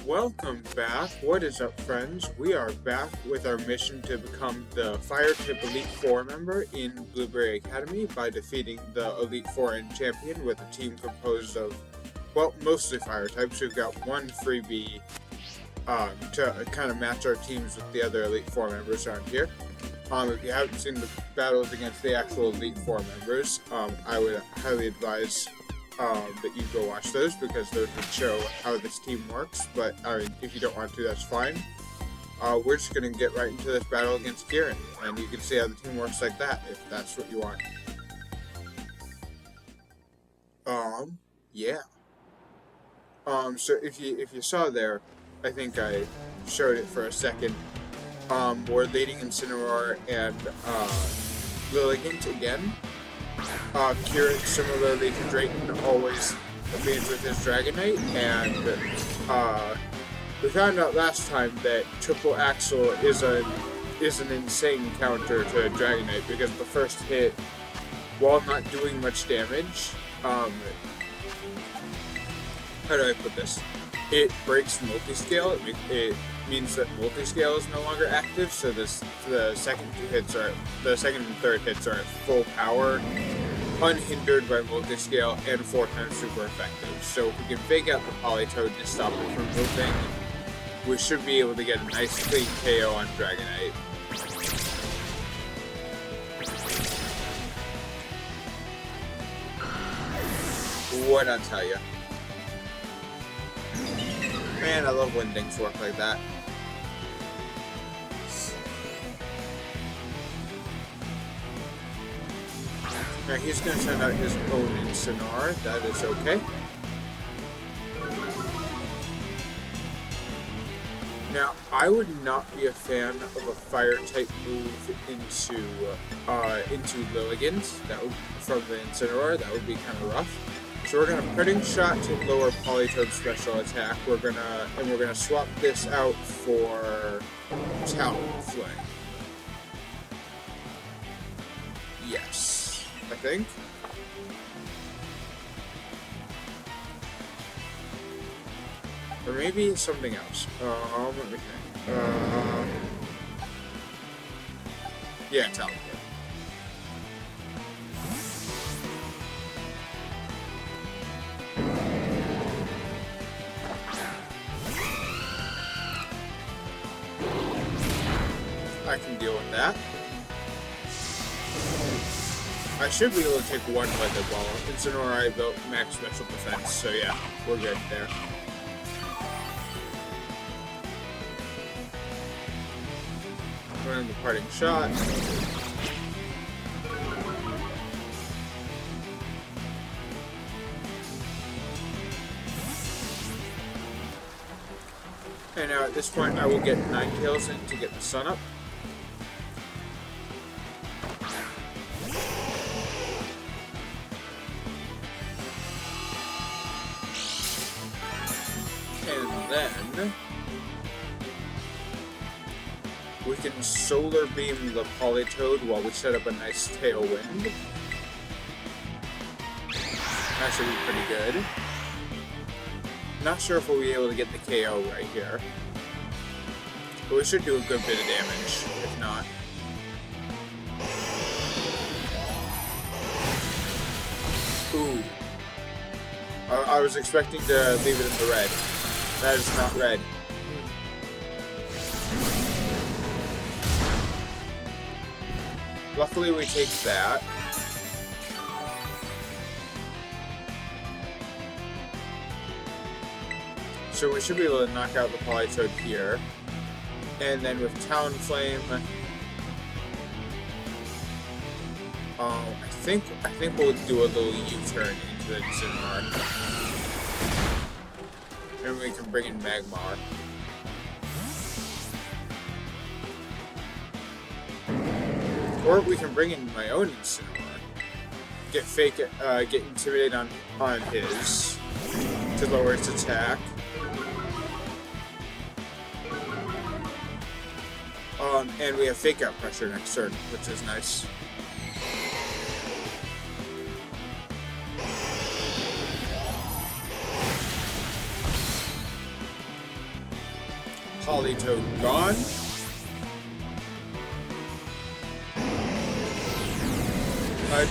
Welcome back. What is up, friends? We are back with our mission to become the Fire Type Elite Four member in Blueberry Academy by defeating the Elite Four and Champion with a team composed of, well, mostly Fire types. We've got one freebie to kind of match our teams with the other Elite Four members around here. If you haven't seen the battles against the actual Elite Four members, I would highly advise that you go watch those, because those would show how this team works. But if you don't want to, that's fine. We're just going to get right into this battle against Kieran, and you can see how the team works like that, if that's what you want. Yeah. So if you saw there, I think I showed it for a second. We're leading Incineroar and Lilligant again. Kieran, similarly to Drayton, always leads with his Dragonite, and we found out last time that Triple Axle is an insane counter to Dragonite, because the first hit, while not doing much damage, how do I put this? It breaks multiscale. It means that multiscale is no longer active, so the second and third hits are at full power, unhindered by multiscale, and 4 times super effective. So if we can fake out the politoed to stop it from moving, we should be able to get a nice clean KO on Dragonite. What I tell ya? Man, I love when things work like that. Now he's going to send out his own Incineroar. That is okay. Now, I would not be a fan of a fire type move into Lilligant. That would, from the Incineroar, that would be kind of rough. So we're gonna Parting Shot to lower Politoed special attack. We're gonna swap this out for Talonflame. Yes, I think. Or maybe something else. Let me think. Yeah, Talonflame. I can deal with that. I should be able to take one with it while Incineroar I built max special defense, so yeah, we're good there. Running the Parting Shot. And now at this point I will get Ninetales in to get the sun up. And then we can Solar Beam the Politoed while we set up a nice tailwind. That should be pretty good. Not sure if we'll be able to get the KO right here, but we should do a good bit of damage, if not. Ooh. I was expecting to leave it in the red. That is not red. Luckily we take that. So we should be able to knock out the Politoed here. And then with Talonflame, I think we'll do a little U-turn into the Incineroar. And we can bring in Magmar. Or we can bring in my own Incineroar. Get intimidate on his to lower its attack. And we have Fake Out Pressure next turn, which is nice. politoed gone.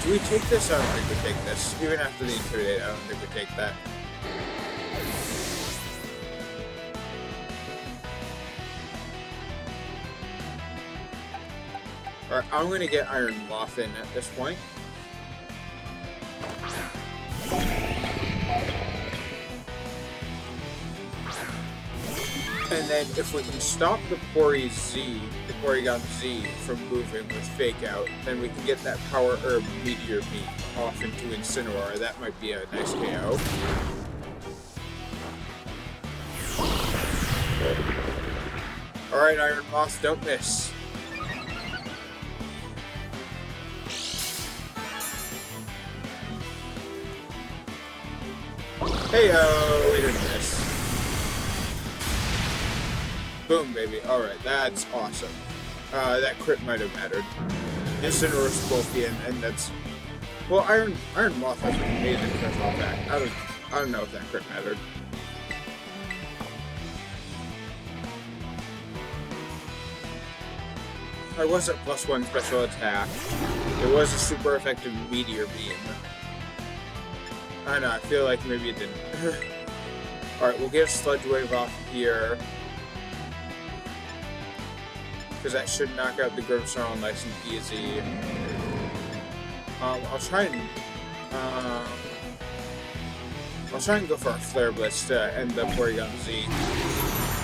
Do we take this? I don't think we take this. Even after the intimidate, I don't think we take that. Alright, I'm gonna get Iron Moth in at this point. And then if we can stop the Porygon Z from moving with Fake Out, then we can get that Power Herb Meteor Beam off into Incineroar. That might be a nice KO. Alright, Iron Moth, don't miss. Hey-oh, we didn't miss. Boom, baby. Alright, that's awesome. That crit might have mattered. Incineroar Scorpion, and that's... Well, Iron Moth has an amazing special attack. I don't know if that crit mattered. I was at +1 special attack. It was a super effective Meteor Beam. I don't know, I feel like maybe it didn't. Alright, we'll get a Sludge Wave off here. Because that should knock out the Grimmsnarl nice and easy. I'll try and go for a Flare Blitz to end the Porygon Z.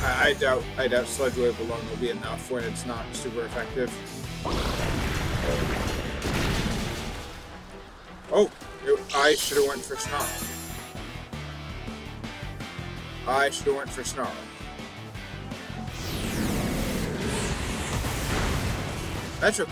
I doubt Sludge Wave alone will be enough when it's not super effective. Oh! I should have went for Snarl. That's okay.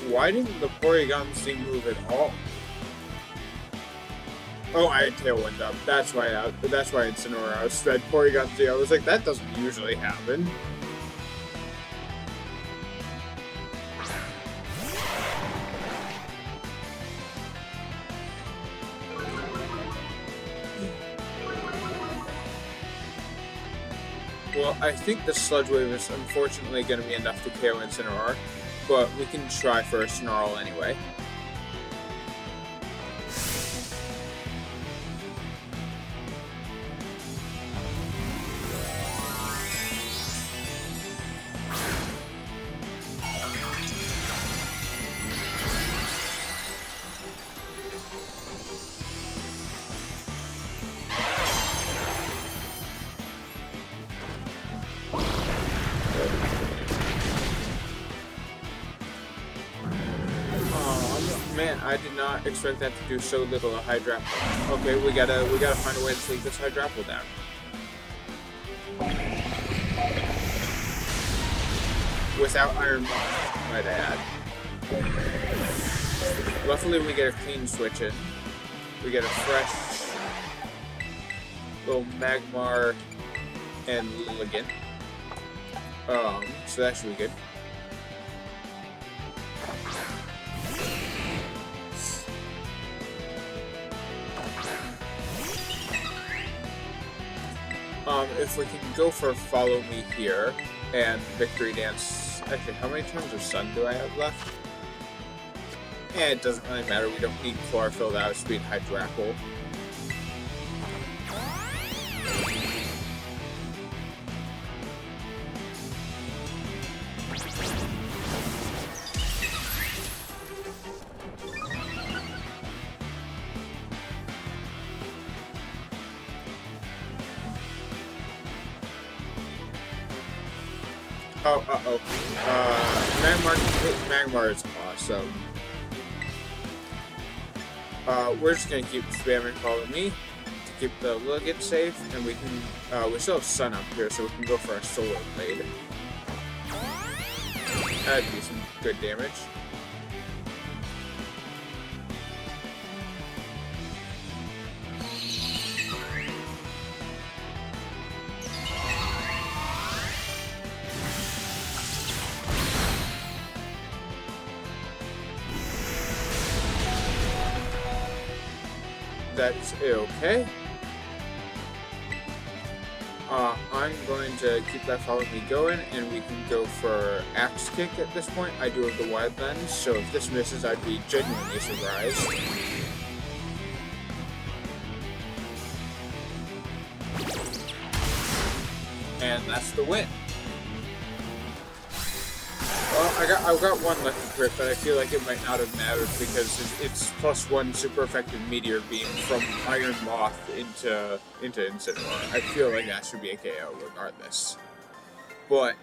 Why didn't the Porygon Z move at all? Oh, I had Tailwind up. That's why Incineroar outsped Porygon Z. I was like, that doesn't usually happen. Well, I think the Sludge Wave is unfortunately going to be enough to KO Incineroar, but we can try for a Snarl anyway. Man, I did not expect that to do so little a Hydrapple. Okay, we gotta find a way to take this Hydrapple down. Without Iron Moth, might I add. Luckily, we get a clean switch in. We get a fresh little Magmar and lilligant. So that should be good. If we can go for Follow Me here and Victory Dance. Actually, how many turns of Sun do I have left? It doesn't really matter. We don't need Chlorophyll to outspeed Hydrapple. Magmar is awesome. We're just gonna keep spamming Follow Me to keep the lilligant safe, and we can we still have Sun up here, so we can go for a Solar Blade. That'd be some good damage. that's okay. I'm going to keep that follow me going, and we can go for Axe Kick at this point. I do have the Wide Lens, so if this misses, I'd be genuinely surprised. And that's the win. Well, I got one lucky crit, but I feel like it might not have mattered because it's +1 super effective meteor beam from Iron Moth into Incineroar. I feel like that should be a KO regardless. But,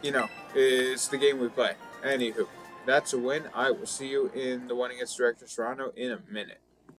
you know, it's the game we play. Anywho, that's a win. I will see you in the one against Director Cyrano in a minute.